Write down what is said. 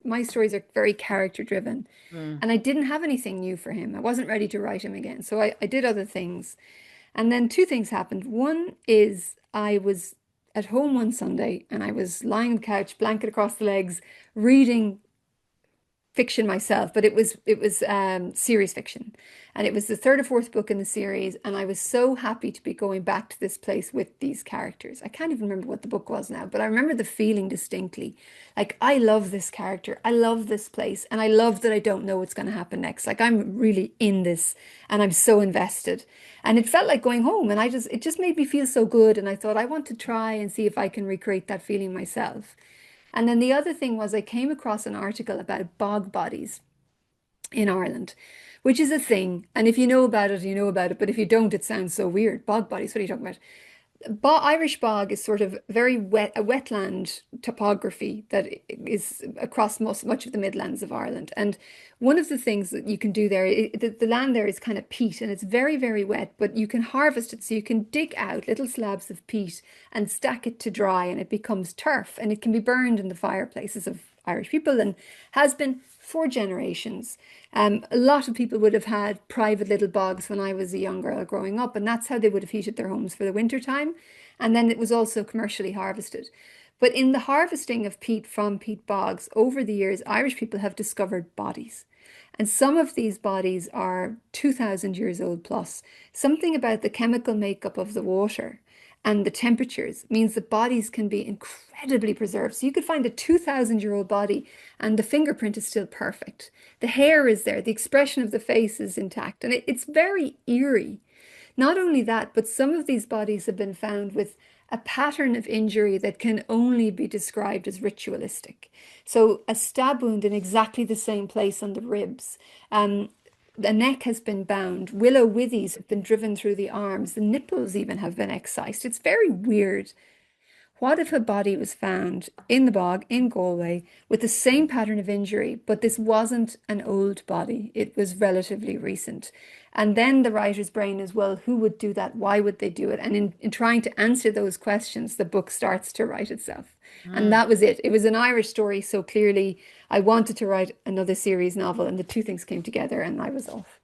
my stories are very character driven. Mm. And I didn't have anything new for him. I wasn't ready to write him again. So I did other things. And then two things happened. One is I was at home one Sunday and I was lying on the couch, blanket across the legs, reading fiction myself, but it was series fiction, and it was the third or fourth book in the series, and I was so happy to be going back to this place with these characters. I can't even remember what the book was now, but I remember the feeling distinctly. Like, I love this character, I love this place, and I love that I don't know what's going to happen next. Like, I'm really in this, and I'm so invested. And it felt like going home, and it just made me feel so good. And I thought, I want to try and see if I can recreate that feeling myself. And then the other thing was I came across an article about bog bodies in Ireland, which is a thing. And if you know about it, you know about it. But if you don't, it sounds so weird. Bog bodies, what are you talking about? Irish bog is sort of very wet, a wetland topography that is across much of the Midlands of Ireland. And one of the things that you can do there, the land there is kind of peat and it's very, very wet, but you can harvest it. So you can dig out little slabs of peat and stack it to dry and it becomes turf and it can be burned in the fireplaces of Irish people and has been for generations. A lot of people would have had private little bogs when I was a young girl growing up, and that's how they would have heated their homes for the winter time. And then it was also commercially harvested. But in the harvesting of peat from peat bogs over the years, Irish people have discovered bodies. And some of these bodies are 2,000 years old plus. Something about the chemical makeup of the water and the temperatures means that bodies can be incredibly preserved. So you could find a 2,000-year-old body and the fingerprint is still perfect. The hair is there, the expression of the face is intact, and it's very eerie. Not only that, but some of these bodies have been found with a pattern of injury that can only be described as ritualistic. So a stab wound in exactly the same place on the ribs. The neck has been bound. Willow withies have been driven through the arms. The nipples even have been excised. It's very weird. What if a body was found in the bog in Galway with the same pattern of injury, but this wasn't an old body? It was relatively recent. And then the writer's brain as well, who would do that? Why would they do it? And in trying to answer those questions, the book starts to write itself. And Mm. that was it. It was an Irish story. So clearly, I wanted to write another series novel, and the two things came together, and I was off.